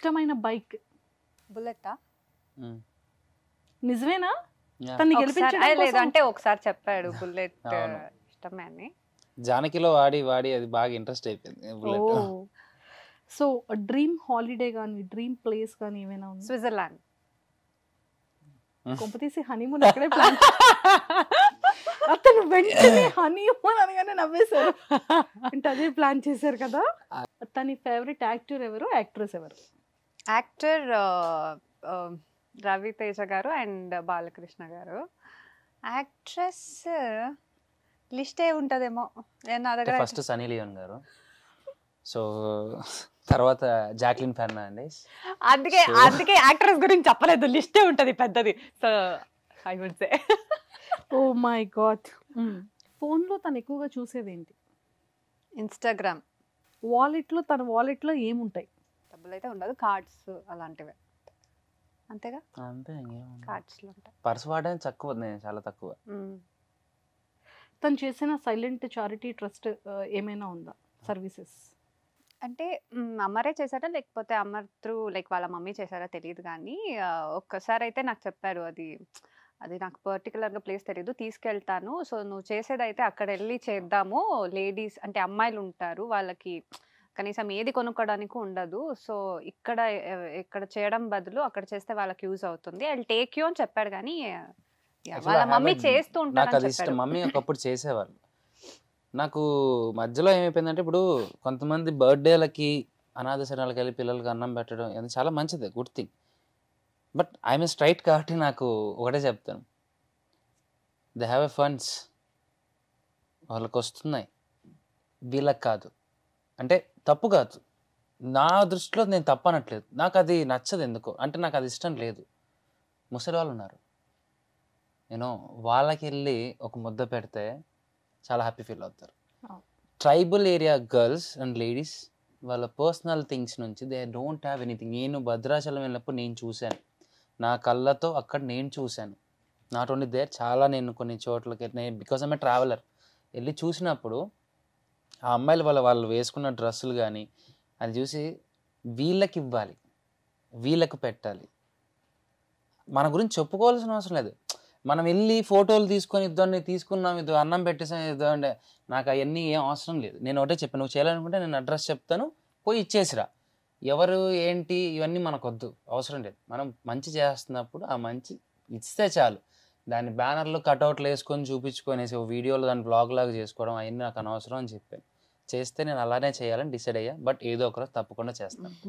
ఇష్టమైన బైక్ బుల్లెట్టా? నిజమేనా? Yeah. తన్ని ఒకసారి గెలిపించడం లేదు కోసం అంటే ఒకసారి చెప్పాడు బుల్లెట్ అవును. ఇష్టమే అని. జానకిలో వాడి వాడి అది బాగా ఇంట్రెస్ట్ అయిపోయింది ఓ బుల్లెట్. సో డ్రీమ్ హాలిడే కానీ డ్రీమ్ ప్లేస్ కానీ ఏమైనా ఉందా? స్విట్జర్లాండ్. కొంపతీసి హనీమూన్ అక్కడే ప్లాన్ అతను వెంటనే హనీమూన్ అనగానే నవ్వేశారు. అంటే అదే ప్లాన్ చేశారు కదా. తన ఫేవరెట్ యాక్టర్ ఎవరు, యాక్ట్రెస్ ఎవరు? యాక్టర్ రవితేజ గారు అండ్ బాలకృష్ణ గారు. యాక్ట్రెస్ లిస్ట్ ఏ ఉంటదేమో నా దగ్గర. ఫస్ట్ సనీ లియోన్ గారు, సో తర్వాత జాక్లిన్ ఫెర్నాండెస్. అందుకే అందుకే యాక్ట్రెస్ గురించి చెప్పలేదు, లిస్టే ఉంటది పెద్దది. So I would say oh my God. ఫోన్లో తను ఎక్కువగా చూసేది ఏంటి? ఇన్స్టాగ్రామ్. తన వాలెట్లో ఏముంటాయి? డబ్బులు అయితే ఉండదు, కార్డ్స్ అలాంటివి అంతేగా. అంతే, కార్డ్స్లో ఉంటాయి. పర్స్ వాడడం తక్కువ, నేను చాలా తక్కువ. తను చేసిన సైలెంట్ చారిటీ ట్రస్ట్ ఏమైనా ఉందా సర్వీసెస్? అంటే అమ్మరే చేశారా లేకపోతే అమర్ త్రూ లైక్ వాళ్ళ మమ్మీ చేశారా తెలియదు కానీ ఒక్కసారి అయితే నాకు చెప్పారు, అది నాకు పర్టికులర్గా ప్లేస్ తెలియదు, తీసుకెళ్తాను, సో నువ్వు చేసేదైతే అక్కడ వెళ్ళి చేద్దాము, లేడీస్ అంటే అమ్మాయిలు ఉంటారు, వాళ్ళకి కనీసం ఏది కొనుక్కోవడానికి ఉండదు, సో ఇక్కడ చేయడం బదులు అక్కడ చేస్తే వాళ్ళకి యూజ్ అవుతుంది, ఐ టేక్ యూ అని చెప్పాడు. కానీ వాళ్ళ మమ్మీ చేస్తూ నాకు అది ఉంటారు. ఇష్టం, మమ్మీ ఒకప్పుడు చేసేవాళ్ళు. నాకు మధ్యలో ఏమైపోయిందంటే, ఇప్పుడు కొంతమంది బర్త్డేలకి అనాథ శరణాలకు వెళ్ళి పిల్లలకి అన్నం పెట్టడం అది చాలా మంచిది, good thing. But I'm straight కాబట్టి నాకు ఒకటే చెప్తాను, దే హ్యావ్ ఎ ఫండ్స్, వాళ్ళకి వస్తున్నాయి, వీళ్ళకి కాదు. అంటే తప్పు కాదు, నా దృష్టిలో నేను తప్పు అనట్లేదు, నాకు అది నచ్చదు ఎందుకో, అంటే నాకు అది ఇష్టం లేదు. ముసలి వాళ్ళు ఉన్నారు, వాళ్ళకి వెళ్ళి ఒక ముద్ద పెడితే చాలా హ్యాపీ ఫీల్ అవుతారు. Tribal area girls and ladies వాళ్ళ పర్సనల్ థింగ్స్ నుంచి దే డోంట్ హ్యావ్ ఎనీథింగ్. నేను భద్రాచలం వెళ్ళినప్పుడు నేను చూశాను, నా కళ్ళతో అక్కడ నేను చూశాను. నాట్ ఓన్లీ దేర్, చాలా నేను కొన్ని చోట్లకి బికాజ్ ఐమ్ ఏ ట్రావెలర్ వెళ్ళి చూసినప్పుడు ఆ అమ్మాయిలు వాళ్ళు వేసుకున్న డ్రెస్సులు కానీ అది చూసి వీళ్ళకి ఇవ్వాలి, వీళ్ళకి పెట్టాలి. మన గురించి చెప్పుకోవాల్సిన అవసరం లేదు, మనం వెళ్ళి ఫోటోలు తీసుకొని ఇద్దాన్ని తీసుకున్నాం, ఇది అన్నం పెట్టేసాం, ఇద్దామంటే నాకు అవన్నీ ఏం అవసరం లేదు. నేను ఒకటే చెప్పాను, నువ్వు చేయాలనుకుంటే నేను అడ్రస్ చెప్తాను, పోయి ఇచ్చేసిరా. ఎవరు ఏంటి ఇవన్నీ మనకొద్దు, అవసరం లేదు. మనం మంచి చేస్తున్నప్పుడు ఆ మంచి ఇస్తే చాలు. దాన్ని బ్యానర్లు కట్అవుట్లు వేసుకొని చూపించుకొనేసి ఓ వీడియోలో దాన్ని బ్లాగ్ లాగా చేసుకోవడం అవన్నీ నాకు అనవసరం అని చెప్పాను. చేస్తే నేను అలానే చేయాలని డిసైడ్ అయ్యా, బట్ ఏదో ఒకరోజు తప్పకుండా చేస్తాను.